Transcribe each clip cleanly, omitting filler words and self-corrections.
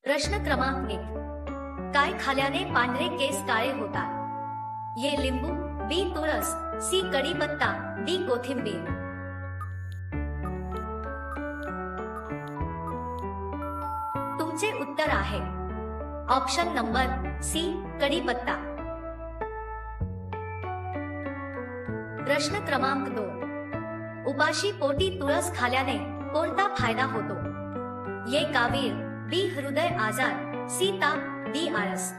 प्रश्न क्रमांक 1. काय खाल्याने पांढरे केस काळे होतात? ए. लिंबू, बी. तुळस, सी. कढीपत्ता, डी. कोथिंबीर. तुमचे उत्तर आहे ऑप्शन नंबर सी. कढीपत्ता. प्रश्न क्रमांक 2. उपाशी पोटी तुळस खाल्याने कोणता फायदा होतो? ए. कावीळ, बी. हृदय आजार, सी. ताप, डी. आळस.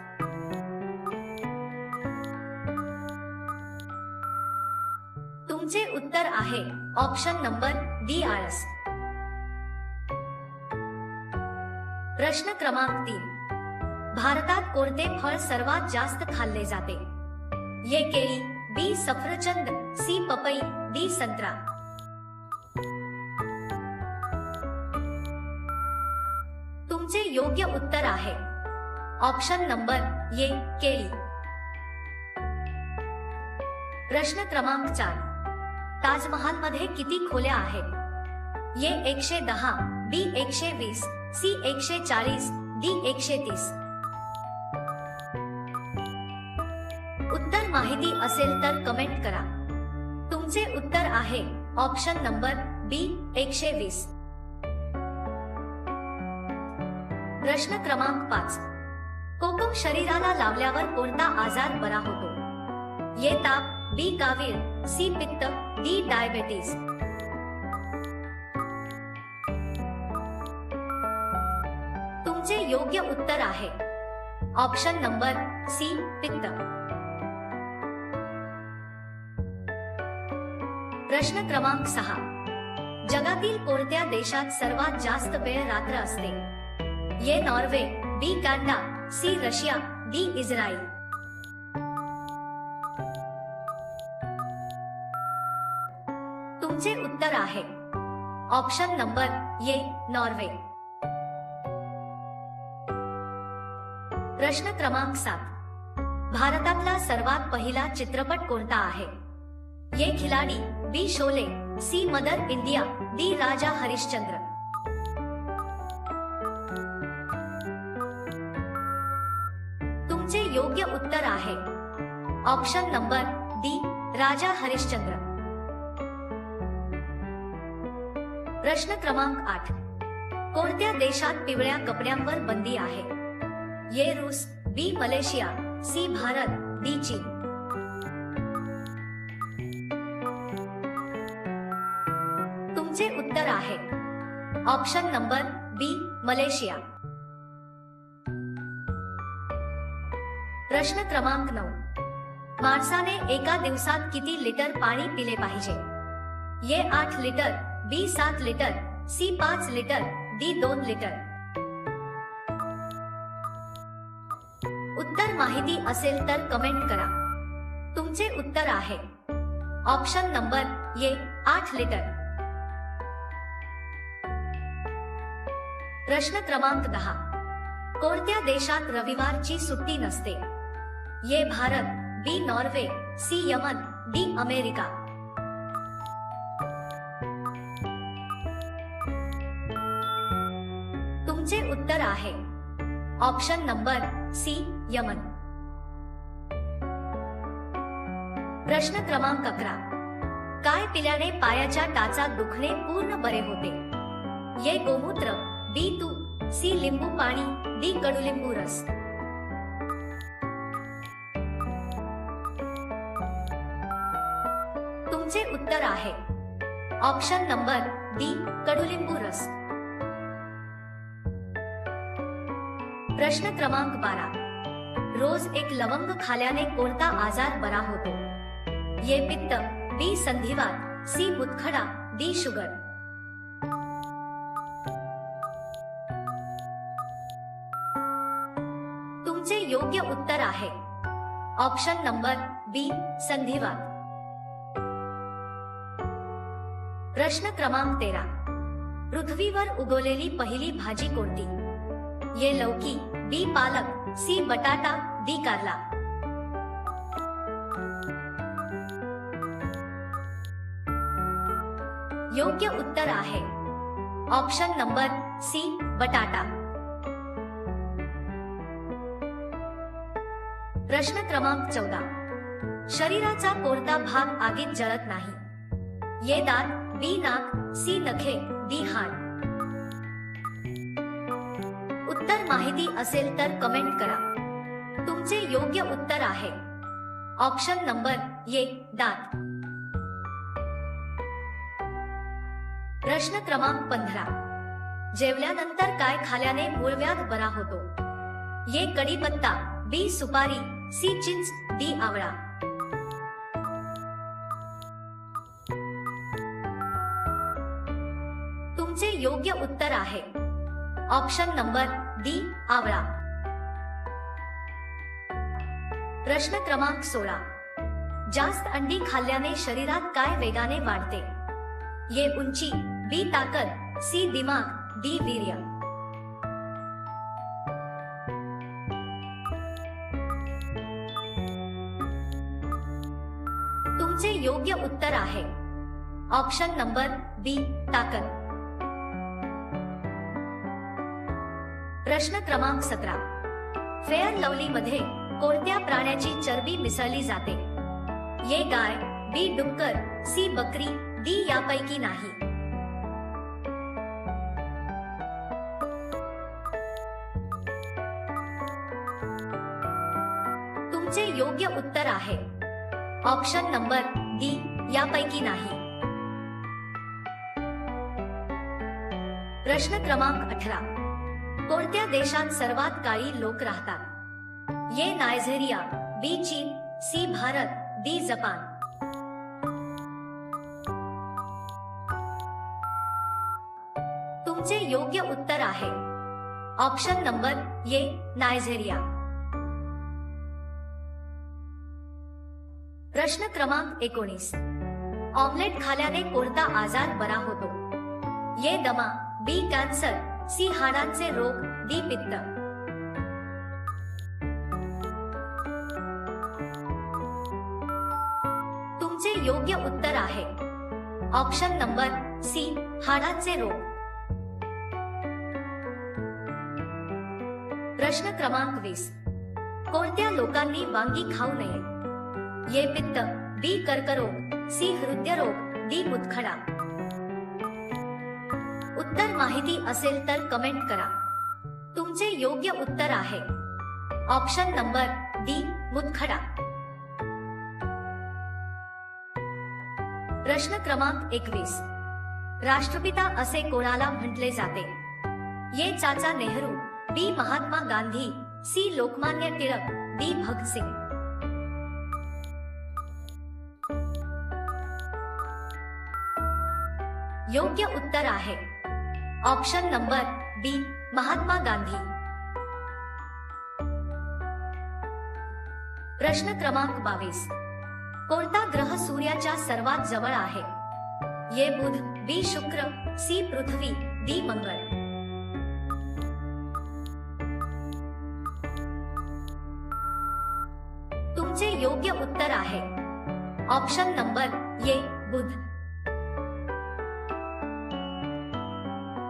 तुमचे उत्तर आहे ऑप्शन नंबर डी. आळस. प्रश्न क्रमांक 3. भारतात कोणते फळ सर्वात जास्त खाल्ले जाते? ए. केळी, बी. सफरचंद, सी. पपई, डी. संत्रा. तुमचे योग्य उत्तर आहे ऑप्शन नंबर ए. केळी. प्रश्न क्रमांक 4. ताजमहाल मध्ये किती खोल्या आहेत? ए. 110, बी. 120, सी. 140, डी. 130. उत्तर माहिती असेल तर कमेंट करा. तुमचे उत्तर आहे ऑप्शन नंबर बी. 120. प्रश्न क्रमांक 5. कोकम शरीराला लावल्यावर कोणता आजार बरा होतो? ए. ताप, बी. कावीळ, सी. पित्त, डी. डायबेटीज. तुमचे योग्य उत्तर आहे ऑप्शन नंबर सी. पित्त. प्रश्न क्रमांक 6. जगातील कोणत्या देशात सर्वात जास्त वेळ रात्र असते? A. Norway, B. Canada, C. Russia, D. Israel. तुमचे उत्तर आहे ऑप्शन नंबर ए. नॉर्वे. प्रश्न क्रमांक 7. भारतातला सर्वात पहिला चित्रपट कोणता आहे? A. Khiladi, B. Sholay, C. Mother India, D. Raja Harishchandra. तुमचे योग्य उत्तर आहे option number D. Raja Harishchandra. प्रश्न क्रमांक 8. कोणत्या देशात पिवळ्या कपड्यांवर बंदी आहे? ए. रूस, B. Malaysia, C. Bharat, D. चीन. तुमचे उत्तर आहे ऑप्शन नंबर बी. मलेशिया. प्रश्न क्रमांक 9. माणसाने एका दिवसात किती लिटर पाणी पिले पाहिजे? A. 8 litre, B. 7 litre, C. 5 litre, D. 2 litre. उत्तर माहिती असेल तर कमेंट करा. तुमचे उत्तर आहे ऑप्शन नंबर ए. 8 लिटर. प्रश्न क्रमांक 10. कोणत्या देशात रविवारची सुट्टी नसते? A. Bharat, B. Norway, C. Yemen, D. America. तुमचे उत्तर आहे ऑप्शन नंबर सी. यमन. प्रश्न क्रमांक 11. काय पिल्याने पायाच्या टाचात दुखणे पूर्ण बरे होते? ए. गोमूत्र, बी. तूप, सी. लिंबू पाणी, डी. कडुलिंबू रस. तुमचे उत्तर आहे ऑप्शन नंबर डी. कडुलिंबू रस. प्रश्न क्रमांक 12. रोज एक लवंग खाल्याने कोणता आजार बरा होतो? ए. पित्त, बी. संधिवात, सी. मुतखडा, डी. शुगर. तुमचे योग्य उत्तर आहे ऑप्शन नंबर बी. संधिवात. प्रश्न क्रमांक 13. पृथ्वीवर उगवलेली पहिली भाजी कोणती? ए. लौकी, बी. पालक, सी. बटाटा, डी. कारला. योग्य उत्तर आहे ऑप्शन नंबर सी. बटाटा. प्रश्न क्रमांक 14. शरीराचा कोणता भाग आगीत जळत नाही? ये दात, बी नाक, सी नखे, डी हाड. उत्तर माहिती असेल तर कमेंट करा. तुमचे योग्य उत्तर आहे ऑप्शन नंबर ए, दात. प्रश्न क्रमांक 15. जेवल्यानंतर काय खाल्याने मूळव्याध बरा होतो? ये कढीपत्ता, बी सुपारी, सी चिंच, डी आवळा. तुमचे योग्य उत्तर आहे ऑप्शन नंबर डी, आवळा. प्रश्न क्रमांक 16. जास्त अंडी खाल्ल्याने शरीरात काय वेगाने वाढते? ये उंची, बी ताकद, सी दिमाग, डी वीर्य. तुमचे योग्य उत्तर आहे ऑप्शन नंबर बी, ताकद. प्रश्न क्रमांक 17. फेअर लवली मध्ये कोणत्या प्राण्याची चरबी मिसळली जाते? ये गाय, बी डुक्कर, सी बकरी, डी यापैकी नाही. तुमचे योग्य उत्तर आहे ऑप्शन नंबर डी, यापैकी नाही. प्रश्न क्रमांक 18. कोणत्या देशात सर्वात काळी लोक राहतात? ये नायजेरिया, बी चीन, सी भारत, डी जपान. तुमचे योग्य उत्तर आहे ऑप्शन नंबर ए, नायजेरिया. प्रश्न क्रमांक 19. ऑमलेट खाल्याने कोणता आजार बरा होतो? ये दमा, बी कॅन्सर, सी हाडांचे रोग, डी पित्त. तुमचे योग्य उत्तर आहे ऑप्शन नंबर सी, हाडांचे रोग. प्रश्न क्रमांक 20. कोणत्या लोकांनी वांगी खाऊ नये? ये पित्त, बी कर्करोग, सी हृदयरोग, डी मुतखडा. उत्तर माहिती असेल तर कमेंट करा. तुमचे योग्य उत्तर आहे ऑप्शन नंबर डी, मुतखडा. प्रश्न क्रमांक 21. राष्ट्रपिता असे कोणाला म्हटले जाते? ये चाचा नेहरू, बी महात्मा गांधी, सी लोकमान्य टिळक, डी भगतसिंग. योग्य उत्तर आहे ऑप्शन नंबर बी, महात्मा गांधी. प्रश्न क्रमांक 22. कोणता ग्रह सूर्याच्या सर्वात जवळ आहे? ये बुध, बी शुक्र, सी पृथ्वी, डी मंगळ. तुमचे योग्य उत्तर आहे ऑप्शन नंबर ए, बुध.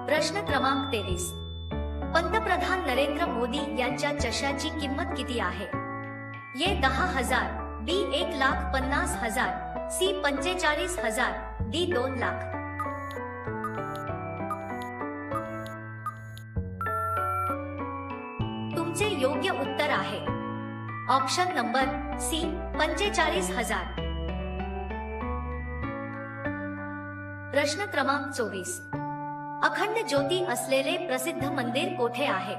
प्रश्न क्रमांक 23. पंतप्रधान नरेंद्र मोदी यांच्या चष्म्याची किंमत किती आहे? ये 10,000, बी 1,50,000, सी 45,000, डी 2 लाख. तुमचे योग्य उत्तर आहे ऑप्शन नंबर सी, 45,000. प्रश्न क्रमांक 24. अखंड ज्योती असलेले प्रसिद्ध मंदिर कोठे आहे?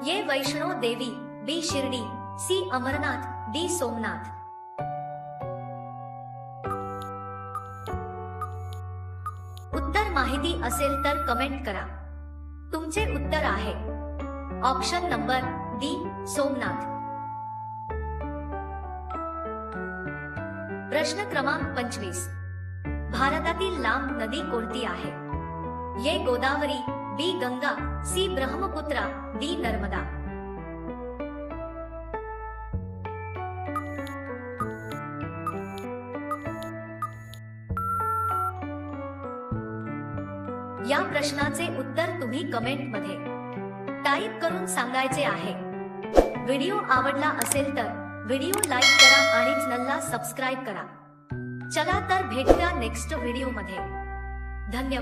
ये वैष्णो देवी, बी शिर्डी, सी अमरनाथ, डी सोमनाथ. उत्तर माहिती असेल तर कमेंट करा. तुमचे उत्तर आहे ऑप्शन नंबर डी, सोमनाथ. प्रश्न क्रमांक 25. भारतातील लांब नदी कोणती आहे? ये गोदावरी, बी गंगा, सी ब्रह्मपुत्रा, डी नर्मदा. या प्रश्नाचे उत्तर तुम्ही कमेंट मध्ये टाइप करून सांगायचे आहे. व्हिडिओ आवडला असेल तर व्हिडिओ लाईक करा आणि चॅनलला सबस्क्राईब करा. चला तर भेटूया नेक्स्ट व्हिडिओ मध्ये. धन्यवाद.